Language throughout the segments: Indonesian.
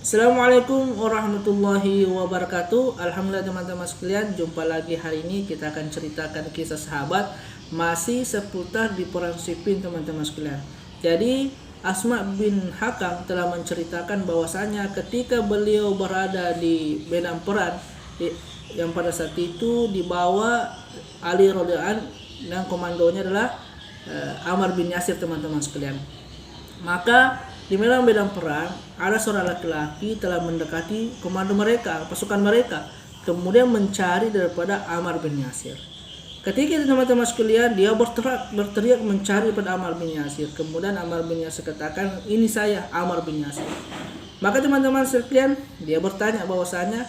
Assalamualaikum warahmatullahi wabarakatuh. Alhamdulillah teman-teman sekalian, jumpa lagi hari ini. Kita akan ceritakan kisah sahabat masih seputar di perang Siffin teman-teman sekalian. Jadi Asma bin Hakam telah menceritakan bahwasanya ketika beliau berada di medan perang yang pada saat itu dibawa Ali radhiyallahu anhu dan komandonya adalah Ammar bin Yasir teman-teman sekalian. Maka di medan perang ada seorang laki-laki telah mendekati komando mereka, pasukan mereka, kemudian mencari daripada Ammar bin Yasir. Ketika itu teman-teman sekalian, dia berteriak mencari pada Ammar bin Yasir. Kemudian Ammar bin Yasir katakan, "Ini saya, Ammar bin Yasir." Maka teman-teman sekalian, dia bertanya bahwasanya,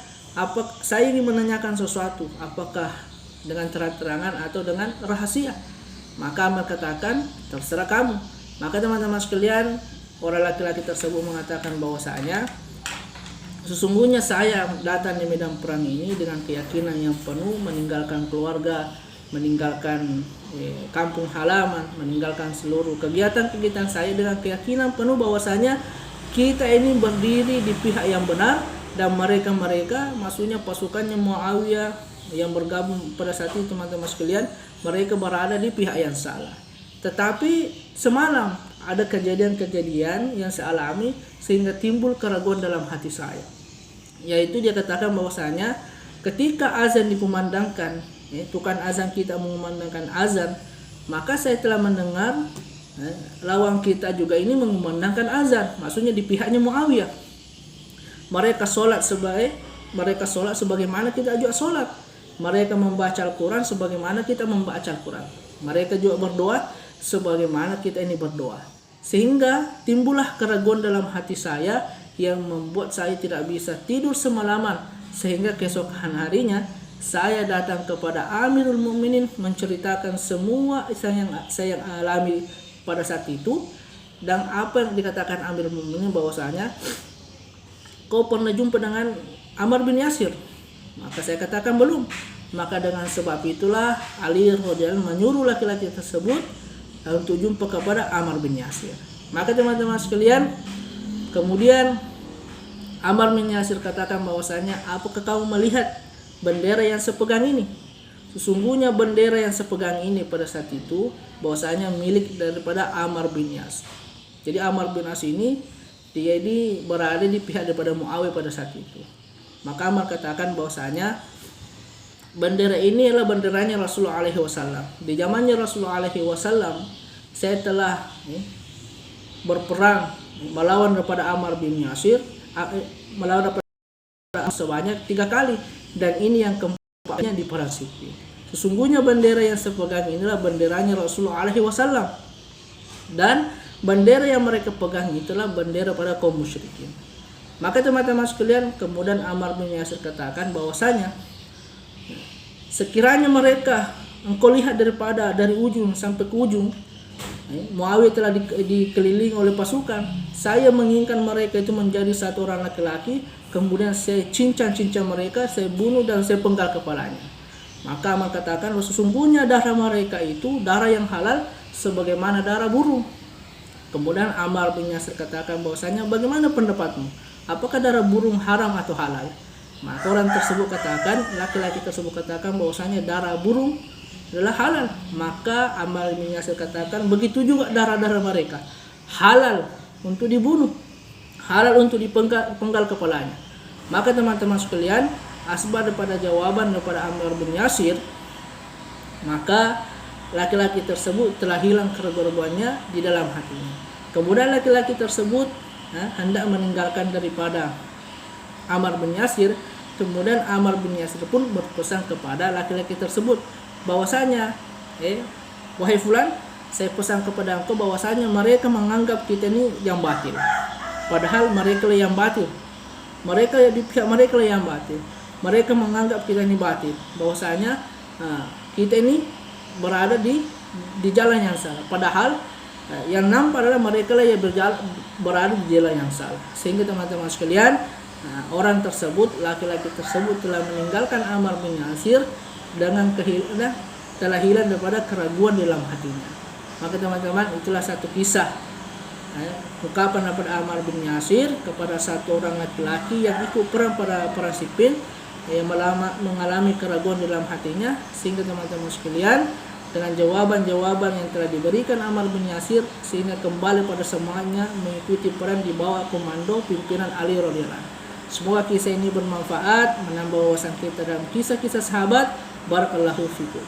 saya ingin menanyakan sesuatu, apakah dengan terang-terangan atau dengan rahasia? Maka Ammar katakan, "Terserah kamu." Maka teman-teman sekalian, orang laki-laki tersebut mengatakan bahwasanya sesungguhnya saya datang di medan perang ini dengan keyakinan yang penuh, meninggalkan keluarga, meninggalkan kampung halaman, meninggalkan seluruh kegiatan-kegiatan saya dengan keyakinan penuh bahwasanya kita ini berdiri di pihak yang benar, dan mereka maksudnya pasukannya Muawiyah yang bergabung pada saat itu teman-teman sekalian, mereka berada di pihak yang salah. Tetapi semalam ada kejadian-kejadian yang saya alami sehingga timbul keraguan dalam hati saya. Yaitu dia katakan bahwasanya ketika azan dikumandangkan, tukang azan kita mengumandangkan azan, maka saya telah mendengar lawan kita juga ini mengumandangkan azan, maksudnya di pihaknya Muawiyah. Mereka sholat sebagaimana kita juga sholat. Mereka membaca Al-Quran sebagaimana kita membaca Al-Quran. Mereka juga berdoa sebagaimana kita ini berdoa. Sehingga timbullah keraguan dalam hati saya yang membuat saya tidak bisa tidur semalaman, sehingga keesokan harinya saya datang kepada Amirul Mukminin menceritakan semua yang saya alami pada saat itu. Dan apa yang dikatakan Amirul Mukminin bahwasanya, "Kau pernah jumpa dengan Ammar bin Yasir?" Maka saya katakan belum. Maka dengan sebab itulah Ali radhiyallahu anhu menyuruh laki-laki tersebut untuk jumpa kepada Ammar bin Yasir. Maka teman-teman sekalian, kemudian Ammar bin Yasir katakan bahwasanya, "Apakah kamu melihat bendera yang sepegang ini?" Sesungguhnya bendera yang sepegang ini pada saat itu bahwasanya milik daripada Ammar bin Yasir. Jadi Ammar bin Yasir ini dia ini berada di pihak daripada Muawiyah pada saat itu. Maka Ammar katakan bahwasanya bendera ini adalah benderanya Rasulullah alaihi wasallam. Di zamannya Rasulullah alaihi wasallam saya telah berperang melawan daripada Ammar bin Yasir, melawan daripada sebanyak 3 kali, dan ini yang keempatnya di perang Siffin. Sesungguhnya bendera yang sepegang inilah benderanya Rasulullah alaihi wasallam, dan bendera yang mereka pegang itulah bendera pada kaum musyrikin. Maka teman-teman sekalian, kemudian Ammar bin Yasir katakan bahwasanya sekiranya mereka engkau lihat dari ujung sampai ke ujung, Muawiyah telah dikelilingi oleh pasukan. Saya menginginkan mereka itu menjadi satu orang laki-laki, kemudian saya cincang mereka, saya bunuh dan saya penggal kepalanya. Maka Ammar katakan, sesungguhnya darah mereka itu darah yang halal sebagaimana darah burung. Kemudian Ammar bin Yasir katakan bahwasanya, bagaimana pendapatmu? Apakah darah burung haram atau halal? Maka orang tersebut katakan, laki-laki tersebut katakan bahwasanya darah burung adalah halal. Maka Ammar bin Yasir katakan, begitu juga darah-darah mereka halal untuk dibunuh, halal untuk dipenggal kepalanya. Maka teman-teman sekalian, asbab daripada jawaban daripada Ammar bin Yasir, maka laki-laki tersebut telah hilang keraguannya di dalam hatinya. Kemudian laki-laki tersebut hendak meninggalkan daripada Ammar bin Yasir. Kemudian Ammar bin Yasir pun berpesan kepada laki-laki tersebut bahwasanya, wahai fulan, saya pesan kepada engkau bahwasanya mereka menganggap kita ini yang batil, padahal mereka lah yang batil. Mereka di pihak mereka lah yang batil. Mereka menganggap kita ini batil, bahwasanya kita ini berada di jalan yang salah, padahal yang nampak adalah mereka lah yang berada di jalan yang salah. Sehingga teman-teman sekalian, orang tersebut, laki-laki tersebut telah meninggalkan Ammar bin Yasir dengan telah hilang daripada keraguan dalam hatinya. Maka teman-teman, itulah satu kisah Ungkapan daripada Ammar bin Yasir kepada satu orang laki-laki yang ikut perang pada perang Siffin, yang mengalami keraguan dalam hatinya, sehingga teman-teman sekalian dengan jawaban-jawaban yang telah diberikan Ammar bin Yasir, sehingga kembali pada semangatnya mengikuti perang di bawah komando pimpinan Ali radhiyallahu anhu. Semoga kisah ini bermanfaat, menambah wawasan kita dalam kisah-kisah sahabat. Barakallahu fikum.